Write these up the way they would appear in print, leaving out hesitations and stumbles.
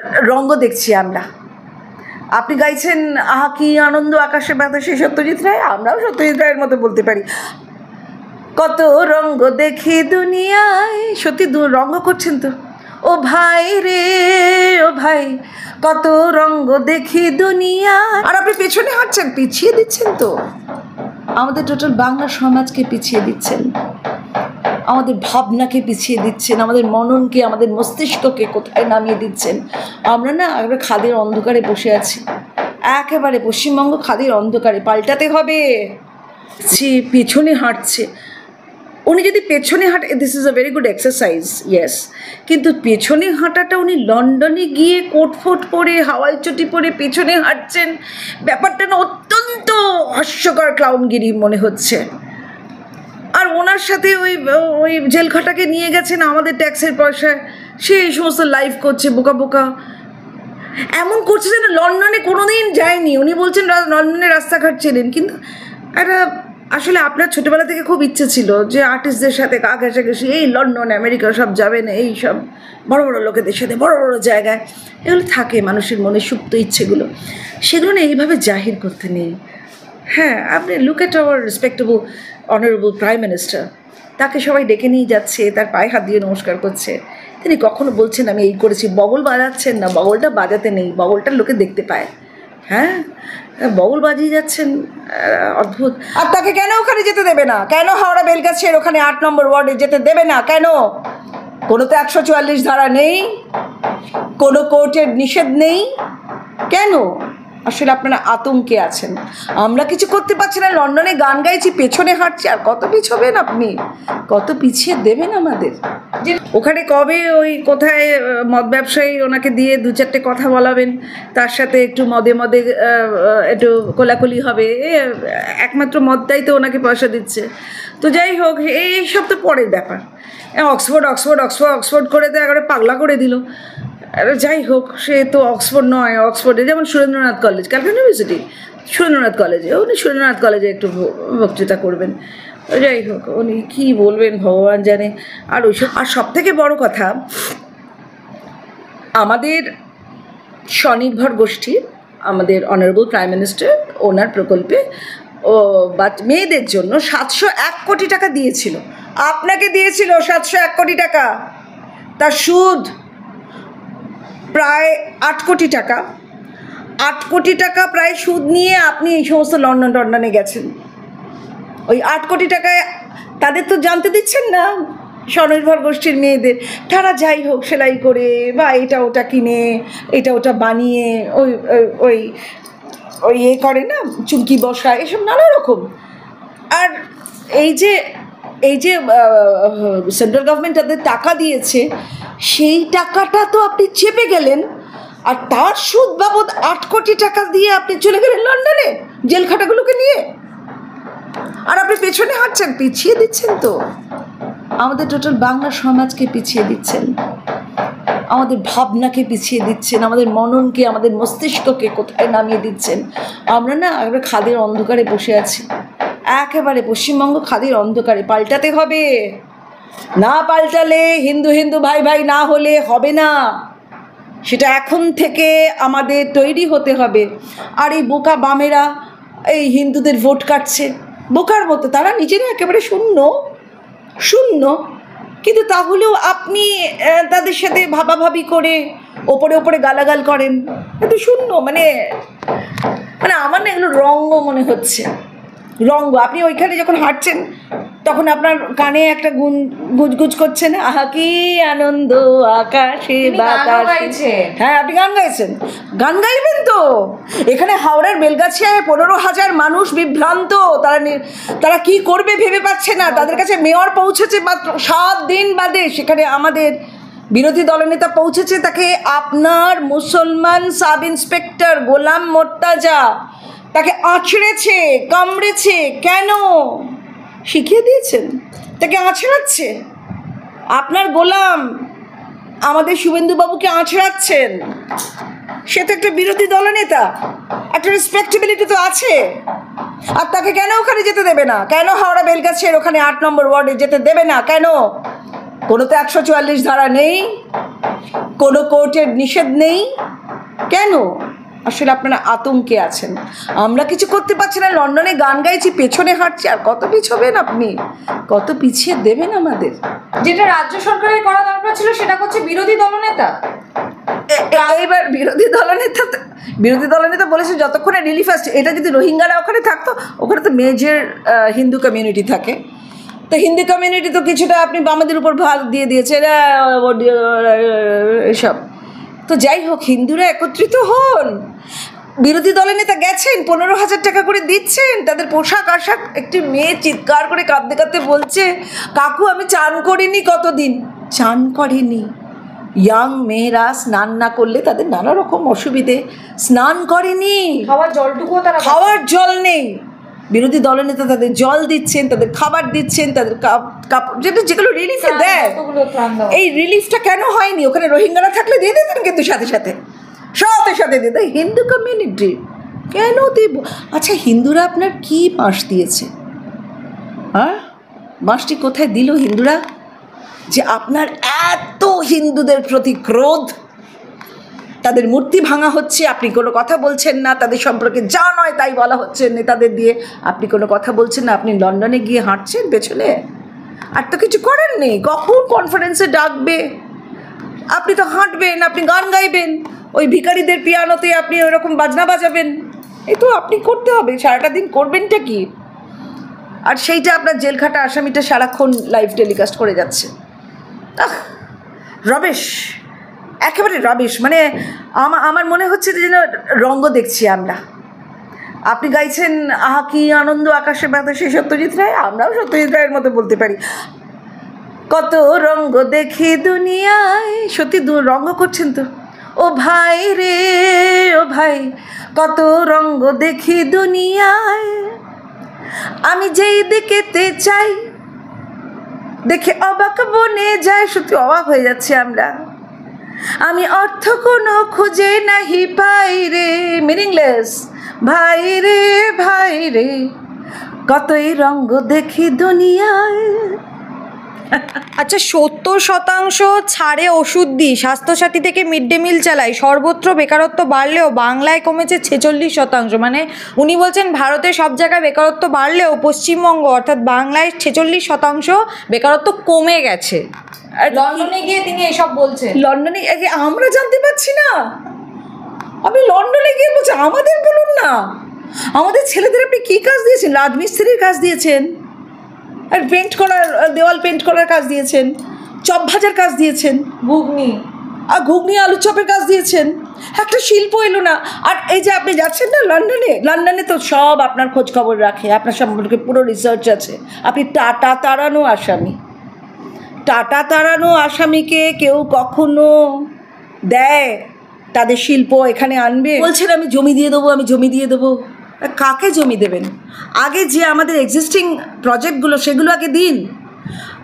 রঙ্গ দেখছি আমরা। আপনি গাইছেন আহা কি আনন্দ আকাশে বাতাসে সত্যজিৎ রায়, আমরাও সত্যজিৎ রায়ের মতো বলতে পারি কত রঙ্গ দেখি দুনিয়ায়। সত্যি রঙ্গ করছেন তো, ও ভাই রে ও ভাই কত রঙ্গ দেখি দুনিয়ায়। আর আপনি পেছনে হাঁটছেন, পিছিয়ে দিচ্ছেন তো আমাদের টোটাল বাংলা সমাজকে, পিছিয়ে দিচ্ছেন আমাদের ভাবনাকে, পিছিয়ে দিচ্ছেন আমাদের মননকে, আমাদের মস্তিষ্ককে কোথায় নামিয়ে দিচ্ছেন। আমরা না একেবারে খাদের অন্ধকারে বসে আছি, একেবারে পশ্চিমবঙ্গ খাদের অন্ধকারে। পাল্টাতে হবে। সে পেছনে হাঁটছে, উনি যদি পেছনে হাঁটে, this is a very good exercise, yes, কিন্তু পেছনে হাঁটাটা উনি লন্ডনে গিয়ে কোট ফোট পরে হাওয়াই চটি পরে পেছনে হাঁটছেন, ব্যাপারটা না অত্যন্ত হাস্যকর ক্লাউনগিরি মনে হচ্ছে। আর ওনার সাথে ওই জেলখাটাকে নিয়ে গেছেন আমাদের ট্যাক্সের পয়সায়, সে এই সমস্ত লাইভ করছে, বোকা বোকা এমন করছে যেন লন্ডনে কোনোদিন যায়নি। উনি বলছেন লন্ডনে রাস্তাঘাট চেনেন, কিন্তু একটা আসলে আপনার ছোটোবেলা থেকে খুব ইচ্ছে ছিল যে আর্টিস্টদের সাথে গা ঘেঁষাঘেঁষি, এই লন্ডন আমেরিকা সব যাবেন, এই সব বড় বড় লোকেদের সাথে বড় বড় জায়গায়, এগুলো থাকে মানুষের মনে সুপ্ত ইচ্ছেগুলো, সেগুলো না এইভাবে জাহির করতে নেই। হ্যাঁ, আপনি look at hour respectable honourable prime minister, তাকে সবাই ডেকে নিয়ে যাচ্ছে, তার পায়ে হাত দিয়ে নমস্কার করছে, তিনি কখনো বলছেন আমি এই করেছি। বগল বাজাচ্ছেন না, বগলটা বাজাতে নেই, বগলটা লোকে দেখতে পায়। হ্যাঁ, বগল বাজিয়ে যাচ্ছেন, অদ্ভুত। আর তাকে কেন ওখানে যেতে দেবে না? কেন হাওড়া বেলগাছির ওখানে 8 নম্বর ওয়ার্ডে যেতে দেবে না? কেন? কোনো তো 144 ধারা নেই, কোনো কোর্টের নিষেধ নেই, কেন? আসলে আপনারা আতঙ্কে আছেন। আমরা কিছু করতে পারছি না, লন্ডনে গান গাইছি, পেছনে হাঁটছি, আর কত পিছবেন আপনি? কত পিছিয়ে দেবেন আমাদের? যে ওখানে কবে ওই কোথায় মদ ব্যবসায়ী ওনাকে দিয়ে 2-4টে কথা বলাবেন, তার সাথে একটু মদে মদে একটু কোলাকুলি হবে, একমাত্র মদটাই তো ওনাকে পয়সা দিচ্ছে। তো যাই হোক, এইসব তো পরের ব্যাপার। অক্সফোর্ড অক্সফোর্ড অক্সফোর্ড অক্সফোর্ড করে তো একবারে পাগলা করে দিল। যাই হোক, সে তো অক্সফোর্ড নয়, অক্সফোর্ডে যেমন সুরেন্দ্রনাথ কলেজ, ক্যালকাটা ইউনিভার্সিটি, সুরেন্দ্রনাথ কলেজে, উনি সুরেন্দ্রনাথ কলেজে একটু বক্তৃতা করবেন। যাই হোক, উনি কী বলবেন ভগবান জানে। আর ওইসব, আর সব থেকে বড় কথা, আমাদের স্বনির্ভর গোষ্ঠী, আমাদের অনারেবল প্রাইম মিনিস্টার ওনার প্রকল্পে মেয়েদের জন্য 701 কোটি টাকা দিয়েছিল। আপনাকে দিয়েছিল 701 কোটি টাকা, তার সুদ প্রায় 8 কোটি টাকা। 8 কোটি টাকা প্রায় সুদ নিয়ে আপনি এই সমস্ত লন্ডনে গেছেন। ওই 8 কোটি টাকায় তাদের তো জানতে দিচ্ছেন না, স্বনির্ভর গোষ্ঠীর মেয়েদের। তারা যাই হোক সেলাই করে বা এটা ওটা কিনে, এটা ওটা বানিয়ে ওই ওই ওই এ করে না, চুমকি বসা, এসব নানা রকম। আর এই যে সেন্ট্রাল গভর্নমেন্ট তাদের টাকা দিয়েছে, সেই টাকাটা তো আপনি চেপে গেলেন, আর তার সুদ বাবদ 8 কোটি টাকা দিয়ে আপনি চলে গেলেন লন্ডনে জেলখাটাগুলোকে নিয়ে। আর আপনি পেছনে হাঁটছেন, পিছিয়ে দিচ্ছেন তো আমাদের টোটাল বাংলা সমাজকে, পিছিয়ে দিচ্ছেন আমাদের ভাবনাকে, পিছিয়ে দিচ্ছেন আমাদের মননকে, আমাদের মস্তিষ্ককে কোথায় নামিয়ে দিচ্ছেন। আমরা না একেবারে খাদের অন্ধকারে বসে আছি, একেবারে পশ্চিমবঙ্গ খাদের অন্ধকারে। পাল্টাতে হবে, না পাল্টালে, হিন্দু হিন্দু ভাই ভাই না হলে হবে না। সেটা এখন থেকে আমাদের তৈরি হতে হবে। আর এই বোকা বামেরা এই হিন্দুদের ভোট কাটছে বোকার মতো, তারা নিজেরা একেবারে শূন্য, কিন্তু তাহলেও আপনি তাদের সাথে ভাবাভাবি করে ওপরে ওপরে গালাগাল করেন, কিন্তু শূন্য। মানে আমার না এগুলো রঙ্গ মনে হচ্ছে, রঙ্গ। আপনি ওইখানে যখন হাঁটছেন তখন আপনার কানে একটা গুজগুজ করছে না, আহা কি আনন্দ আকাশে বাতাসে। হ্যাঁ, আপনি গান গাইছেন, গান গাইবেন তো। এখানে হাওড়ার বেলগাছিয়ায় 15,000 মানুষ বিভ্রান্ত, তারা কি করবে ভেবে পাচ্ছে না। তাদের কাছে মেয়র পৌঁছেছে মাত্র 7 দিন বাদে, সেখানে আমাদের বিরোধী দলনেতা পৌঁছেছে, তাকে আপনার মুসলমান সাব ইন্সপেক্টর গোলাম মোর্তাজা তাকে আঁচড়েছে, কামড়েছে। কেন? শিখিয়ে দিয়েছেন, তাকে আঁচড়াচ্ছে। আপনার গোলাম আমাদের শুভেন্দুবাবুকে আঁচড়াচ্ছেন, সে তো একটা বিরোধী দলনেতা, একটা রেসপেক্টেবিলিটি তো আছে। আর তাকে কেন ওখানে যেতে দেবে না? কেন হাওড়া বেলগাছির ওখানে 8 নম্বর ওয়ার্ডে যেতে দেবে না? কেন? কোনো তো 144 ধারা নেই, কোনো কোর্টের নিষেধ নেই। কেন? আসলে আপনারা আতঙ্কে আছেন। আমরা কিছু করতে পারছি না, লন্ডনে গান গাইছি, পেছনে হাঁটছি, আর কত পিছবেন আপনি? কত পিছিয়ে দেবেন আমাদের? যেটা রাজ্য সরকারের করা দরকার ছিল সেটা করছে বিরোধী দলনেতা। এইবার বিরোধী দলনেতা বলেছে যতক্ষণে রিলিফ আসছে। এটা যদি রোহিঙ্গারা ওখানে থাকতো, ওখানে তো মেজর হিন্দু কমিউনিটি থাকে, তো হিন্দু কমিউনিটি তো কিছুটা আপনি আমাদের উপর ভার দিয়ে দিয়েছে এসব। তো যাই হোক, হিন্দুরা একত্রিত হন। বিরোধী দলের নেতা গেছেন, 15,000 টাকা করে দিচ্ছেন, তাদের পোশাক আশাক। একটি মেয়ে চিৎকার করে কাঁদতে কাঁদতে বলছে, কাকু আমি চান করিনি কতদিন। চান করেনি। ইয়াং মেয়েরা স্নান না করলে তাদের নানা রকম অসুবিধে, স্নান করেনি, খাওয়ার জল নেই। বিরোধী দলনেতা তাদের জল দিচ্ছেন, তাদের খাবার দিচ্ছেন, তাদের কাপড়, যেগুলো রিলিফে দেয়। এই রিলিফটা কেন হয়নি? ওখানে রোহিঙ্গারা থাকলে দিয়ে দিতেন, কিন্তু সাথে সাথে দিয়ে দেয়। হিন্দু কমিউনিটি কেন দেব? আচ্ছা, হিন্দুরা আপনার কি মাস দিয়েছে? হ্যাঁ, মাসটি কোথায় দিল হিন্দুরা যে আপনার এত হিন্দুদের প্রতি ক্রোধ? তাদের মূর্তি ভাঙা হচ্ছে, আপনি কোনো কথা বলছেন না। তাদের সম্পর্কে যা নয় তাই বলা হচ্ছে নেতাদের দিয়ে, আপনি কোনো কথা বলছেন না। আপনি লন্ডনে গিয়ে হাঁটছেন পেছনে, আর তো কিছু করেননি। কখন কনফারেন্সে ডাকবে আপনি তো হাঁটবেন, আপনি গান গাইবেন, ওই ভিখারিদের পিয়ানোতে আপনি ওইরকম বাজনা বাজাবেন। এই তো আপনি করতে হবে, সারাটা দিন করবেনটা কি? আর সেইটা আপনার জেলখাটা আসামিটা সারাক্ষণ লাইভ টেলিকাস্ট করে যাচ্ছে। রবেশ, একেবারে রবেশ। মানে আমার মনে হচ্ছে যেন রঙ্গ দেখছি আমরা। আপনি গাইছেন আহা কি আনন্দ আকাশে বাতাসে সত্যজিৎ রায়, আমরাও সত্যজিৎ রায়ের মতো বলতে পারি। কত রঙ্গ দেখি দুনিয়ায়, সত্যি রঙ্গ করছেন তো। ও ভাই রে ও ভাই, কত রঙ্গ দেখি দুনিয়ায়, আমি যেই দিকেতে চাই দেখে অবাক বনে যায়। সত্যি অবাক হয়ে যাচ্ছে আমরা। আমি অর্থ কোনো খুঁজে নাহি পাই রে, মিনিংলেস। ভাই রে কতই রঙ্গ দেখি দুনিয়ায়। আচ্ছা, 70% ছাড়ে ওষুধ দিই, স্বাস্থ্যসাথী থেকে মিড ডে মিল চালাই, সর্বত্র বেকারত্ব বাড়লেও বাংলায় কমেছে 46%। মানে উনি বলছেন ভারতের সব জায়গায় বেকারত্ব বাড়লেও পশ্চিমবঙ্গ অর্থাৎ বাংলায় 46% বেকারত্ব কমে গেছে। লন্ডনে গিয়ে তিনি এসব বলছেন। লন্ডনে আমরা জানতে পারছি না? আপনি লন্ডনে গিয়ে বলছেন, আমাদের বলুন না। আমাদের ছেলেদের আপনি কী কাজ দিয়েছেন? রাজমিস্ত্রির কাজ দিয়েছেন, আর পেন্ট করার, দেওয়াল পেন্ট করার কাজ দিয়েছেন, চপ ভাজার কাজ দিয়েছেন, ঘুগনি আলু চপের কাজ দিয়েছেন। একটা শিল্প এলো না। আর এই যে আপনি যাচ্ছেন না লন্ডনে তো সব আপনার খোঁজ খবর রাখে, আপনার সম্পর্কে পুরো রিসার্চ আছে। আপনি টাটা তাড়ানো আসামিকে কেউ কখনো দেয় তাদের শিল্প এখানে আনবে? বলছেন আমি জমি দিয়ে দেবো। কাকে জমি দেবেন? আগে যে আমাদের এক্সিস্টিং প্রজেক্টগুলো সেগুলো আগে দিন।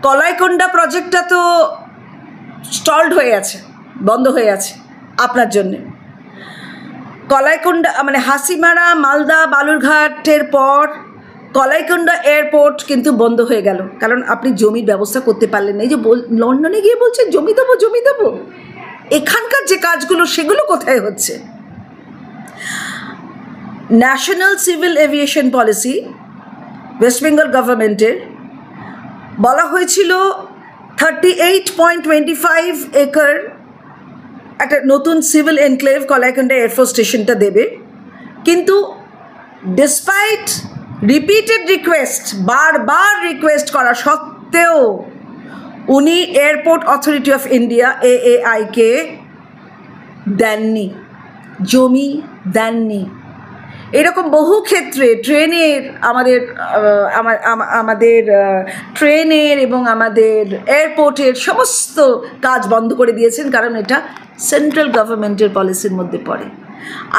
কলাইকোন্ডা প্রজেক্টটা তো স্টলড হয়ে আছে, বন্ধ হয়ে আছে আপনার জন্যে। কলাইকোন্ডা মানে হাসিমারা, মালদা, বালুরঘাটের পর কলাইকোন্ডা এয়ারপোর্ট কিন্তু বন্ধ হয়ে গেল, কারণ আপনি জমির ব্যবস্থা করতে পারলেন না। এই যে লন্ডনে গিয়ে বলছেন জমি দেবো, এখানকার যে কাজগুলো সেগুলো কোথায় হচ্ছে? National civil aviation policy West Bengal গভর্নমেন্টের বলা হয়েছিল 38.25 একর একটা নতুন সিভিল এনক্লেভ কলাইকান্ডা এয়ারফোর্স স্টেশনটা দেবে। কিন্তু ডিসপাইট রিপিটেড রিকোয়েস্ট, বারবার রিকোয়েস্ট করা সত্ত্বেও উনি এয়ারপোর্ট অথরিটি অফ ইন্ডিয়া AAI-কে দেননি, জমি দেননি। এরকম বহু ক্ষেত্রে ট্রেনের আমাদের ট্রেনের এবং আমাদের এয়ারপোর্টের সমস্ত কাজ বন্ধ করে দিয়েছেন, কারণ এটা সেন্ট্রাল গভর্নমেন্টের পলিসির মধ্যে পড়ে।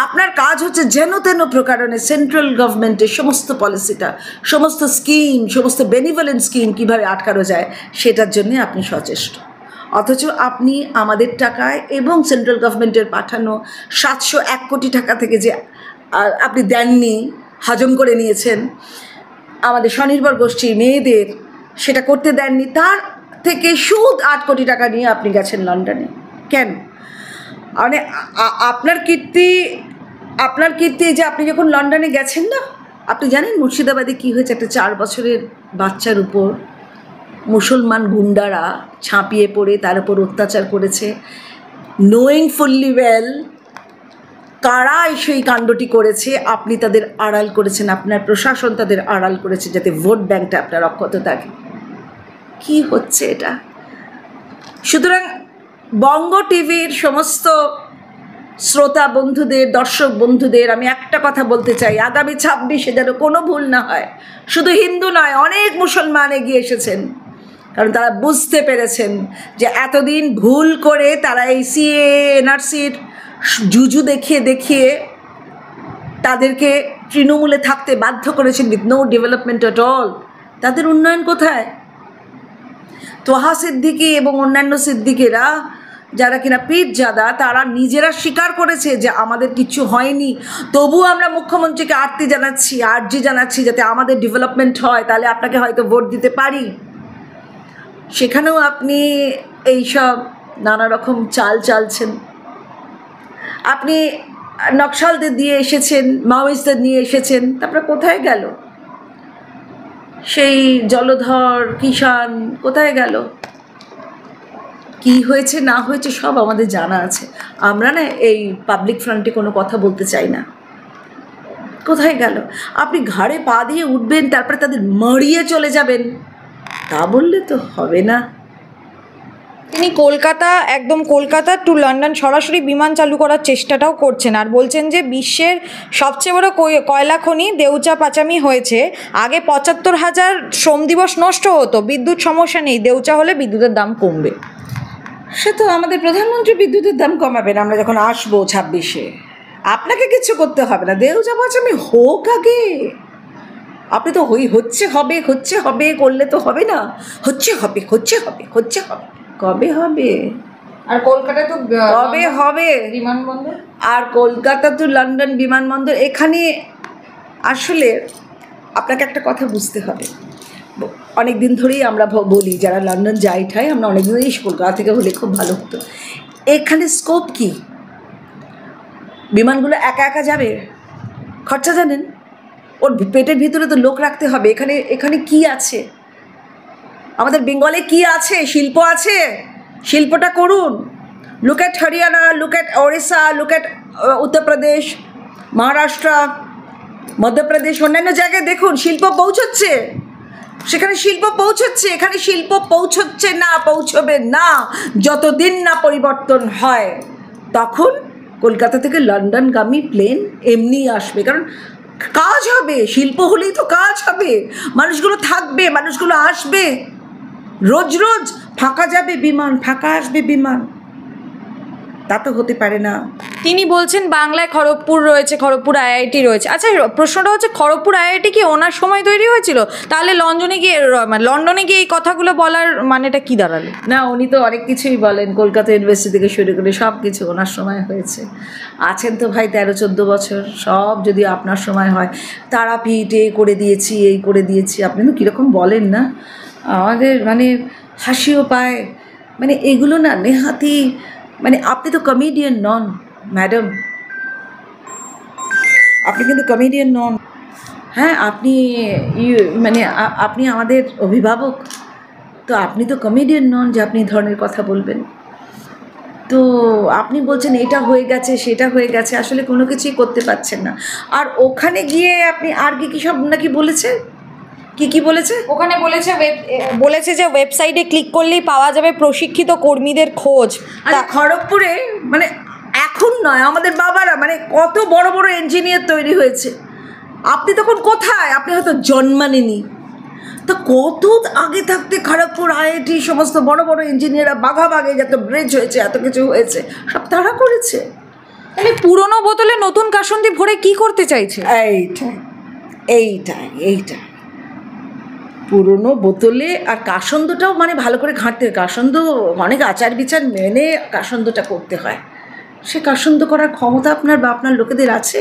আপনার কাজ হচ্ছে যেন তেন প্রকারণে সেন্ট্রাল গভর্নমেন্টের সমস্ত পলিসিটা, সমস্ত স্কিম, সমস্ত বেনিভোলেন্ট স্কিম কীভাবে আটকানো যায় সেটার জন্যে আপনি সচেষ্ট। অথচ আপনি আমাদের টাকায় এবং সেন্ট্রাল গভর্নমেন্টের পাঠানো 701 কোটি টাকা থেকে যে আপনি দেননি, হজম করে নিয়েছেন আমাদের স্বনির্ভর গোষ্ঠী মেয়েদের, সেটা করতে দেননি। তার থেকে সুদ 8 কোটি টাকা নিয়ে আপনি গেছেন লন্ডনে। কেন? মানে আপনার কীর্তি যে আপনি যখন লন্ডনে গেছেন না, আপনি জানেন মুর্শিদাবাদে কী হয়েছে? একটা 4 বছরের বাচ্চার উপর মুসলমান গুন্ডারা ঝাঁপিয়ে পড়ে তার উপর অত্যাচার করেছে, নোয়িং ফুললি ওয়েল কারা সেই কাণ্ডটি করেছে। আপনি তাদের আড়াল করেছেন, আপনার প্রশাসন তাদের আড়াল করেছে যাতে ভোট ব্যাংকটা আপনার অক্ষত থাকে। কি হচ্ছে এটা? সুতরাং বঙ্গ টিভির সমস্ত শ্রোতা বন্ধুদের, দর্শক বন্ধুদের আমি একটা কথা বলতে চাই, আগামী 26-এ যেন কোনো ভুল না হয়। শুধু হিন্দু নয়, অনেক মুসলমান এগিয়ে এসেছেন, কারণ তারা বুঝতে পেরেছেন যে এতদিন ভুল করে তারা এই সিএ এনআরসির জুজু দেখিয়ে দেখিয়ে তাদেরকে তৃণমূলে থাকতে বাধ্য করেছেন with no development at all. তাদের উন্নয়ন কোথায়? তোহা সিদ্দিকি এবং অন্যান্য সিদ্দিকেরা যারা কিনা পীরজাদা, তারা নিজেরা স্বীকার করেছে যে আমাদের কিছু হয়নি, তবু আমরা মুখ্যমন্ত্রীকে আর্জি জানাচ্ছি যাতে আমাদের ডেভেলপমেন্ট হয়, তাহলে আপনাকে হয়তো ভোট দিতে পারি। সেখানেও আপনি এইসব নানা রকম চাল চালছেন। আপনি নকশালদের দিয়ে এসেছেন, মাওয়িস্টদের নিয়ে এসেছেন, তারপরে কোথায় গেল সেই জলধর কিষাণ? কোথায় গেল? কি হয়েছে না হয়েছে সব আমাদের জানা আছে। আমরা না এই পাবলিক ফ্রন্টে কোনো কথা বলতে চাই না। কোথায় গেল? আপনি ঘাড়ে পা দিয়ে উঠবেন, তারপরে তাদের মরিয়ে চলে যাবেন, তা বললে তো হবে না। তিনি কলকাতা টু লন্ডন সরাসরি বিমান চালু করার চেষ্টাটাও করছেন, আর বলছেন যে বিশ্বের সবচেয়ে বড় কয়লা খনি দেউচা পাচামি হয়েছে, আগে 75,000 শ্রম দিবস নষ্ট হতো, বিদ্যুৎ সমস্যা নেই, দেউচা হলে বিদ্যুতের দাম কমবে। সে তো আমাদের প্রধানমন্ত্রী বিদ্যুতের দাম কমাবেন আমরা যখন আসবো 26-এ। আপনাকে কিছু করতে হবে না, দেউচা পাচামি হোক আগে। আপনি তো হচ্ছে হবে করলে তো হবে না, হচ্ছে হবে। কবে হবে? আর কলকাতায় তো কবে হবে বিমানবন্দর, আর কলকাতা টু লন্ডন বিমানবন্দর। এখানে আসলে আপনাকে একটা কথা বুঝতে হবে, অনেক দিন ধরেই আমরা বলি যারা লন্ডন যাই ঠাই, আমরা অনেক দিন ধরেই কলকাতা থেকে হলে খুব ভালো হতো। এখানে স্কোপ কি? বিমানগুলো একা একা যাবে? খরচা জানেন? ওর পেটের ভিতরে তো লোক রাখতে হবে। এখানে কি আছে? আমাদের বেঙ্গলে কি আছে? শিল্প আছে, শিল্পটা করুন। Look at Haryana, look at Odisha, look at Uttar Pradesh, Maharashtra, Madhya Pradesh, অন্যান্য জায়গায় দেখুন শিল্প পৌঁছচ্ছে। সেখানে শিল্প পৌঁছচ্ছে, এখানে শিল্প পৌঁছচ্ছে না, পৌঁছবে না যতদিন না পরিবর্তন হয়। তখন কলকাতা থেকে লন্ডনগামী প্লেন এমনি আসবে, কারণ কাজ হবে। শিল্প হলেই তো কাজ হবে, মানুষগুলো থাকবে, মানুষগুলো আসবে। রোজ রোজ ফাঁকা যাবে বিমান, ফাঁকা আসবে বিমান, তা তো হতে পারে না। তিনি বলছেন বাংলায় খড়গপুর রয়েছে, খড়গপুর আইআইটি রয়েছে। আচ্ছা, প্রশ্নটা হচ্ছে খড়গপুর আইআইটি কি ওনার সময় তৈরি হয়েছিল? তাহলে লন্ডনে গিয়ে এই কথাগুলো বলার মানেটা কি দাঁড়ালো? না, উনি তো অনেক কিছুই বলেন, কলকাতা ইউনিভার্সিটি থেকে শুরু করে সব কিছু ওনার সময় হয়েছে। আছেন তো ভাই 13-14 বছর, সব যদি আপনার সময় হয়। তারাপীঠ করে দিয়েছি, এই করে দিয়েছি, আপনি তো কীরকম বলেন না, আমাদের মানে হাসিও পায়। মানে এগুলো না নেহাতি, মানে আপনি তো কমেডিয়ান নন ম্যাডাম, আপনি কিন্তু কমেডিয়ান নন। হ্যাঁ, আপনি মানে আপনি আমাদের অভিভাবক, তো আপনি তো কমেডিয়ান নন যে আপনি এই ধরনের কথা বলবেন। তো আপনি বলছেন এটা হয়ে গেছে, সেটা হয়ে গেছে, আসলে কোনো কিছুই করতে পারছেন না। আর ওখানে গিয়ে আপনি আর কি সব নাকি বলেছে, কি বলেছে? ওখানে বলেছে যে ওয়েবসাইটে ক্লিক করলেই পাওয়া যাবে প্রশিক্ষিত কর্মীদের খোঁজ। আর খড়গপুরে মানে এখন নয়, আমাদের বাবারা মানে কত বড় বড় ইঞ্জিনিয়ার তৈরি হয়েছে। আপনি তখন কোথায়? আপনি হয়তো জন্মানেনি। তো কত আগে থাকতে খড়গপুর আইআইটি সমস্ত বড় বড় ইঞ্জিনিয়াররা বাঘে যত ব্রিজ হয়েছে, এত কিছু হয়েছে, সব তারা করেছে। তাহলে পুরনো বোতলে নতুন কাসুন্দি ভরে কি করতে চাইছে? এইটাই পুরনো বোতলে। আর কাসন্দটাও মানে ভালো করে ঘাঁটতে, কাসন্দ অনেক আচার বিচার মেনে কাসন্দটা করতে হয়। সে কাসন্দ করার ক্ষমতা আপনার বা আপনার লোকেদের আছে?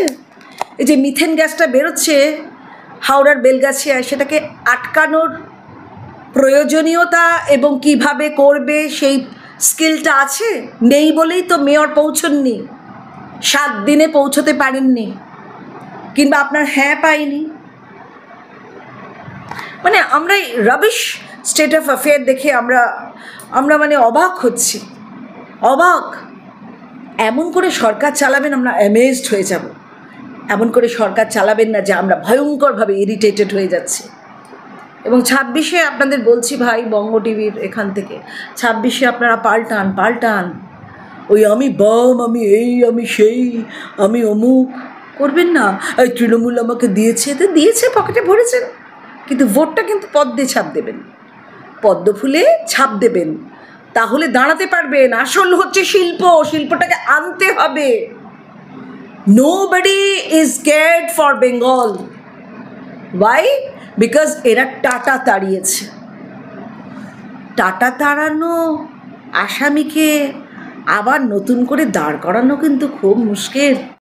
এই যে মিথেন গ্যাসটা বেরোচ্ছে হাওড়ার বেলগাছিয়ায়, সেটাকে আটকানোর প্রয়োজনীয়তা এবং কিভাবে করবে সেই স্কিলটা আছে, নেই বলেই তো মেয়র পৌঁছননি, 7 দিনে পৌঁছতে পারেননি, কিংবা আপনার হ্যাঁ পাইনি। মানে আমরা এই রাবিশ স্টেট অফ অ্যাফেয়ার দেখে আমরা মানে অবাক হচ্ছি, অবাক। এমন করে সরকার চালাবেন আমরা অ্যামেজড হয়ে যাব। এমন করে সরকার চালাবেন না যে আমরা ভয়ঙ্করভাবে ইরিটেটেড হয়ে যাচ্ছি। এবং 26-এ আপনাদের বলছি ভাই, বঙ্গ টিভির এখান থেকে 26-এ আপনারা পাল্টান। ওই আমি বাম, আমি এই, আমি সেই, আমি অমুক করবেন না। এই তৃণমূল আমাকে দিয়েছে, তো দিয়েছে, পকেটে ভরেছেন, কিন্তু ভোটটা কিন্তু পদ্মে ছাপ দেবেন, পদ্ম ফুলে ছাপ দেবেন, তাহলে দাঁড়াতে পারবেন। আসল হচ্ছে শিল্পটাকে আনতে হবে। Nobody is scared for Bengal. Why? Because এরা টাটা তাড়িয়েছে। টাটা তাড়ানো আসামিকে আবার নতুন করে দাঁড় করানো কিন্তু খুব মুশকিল।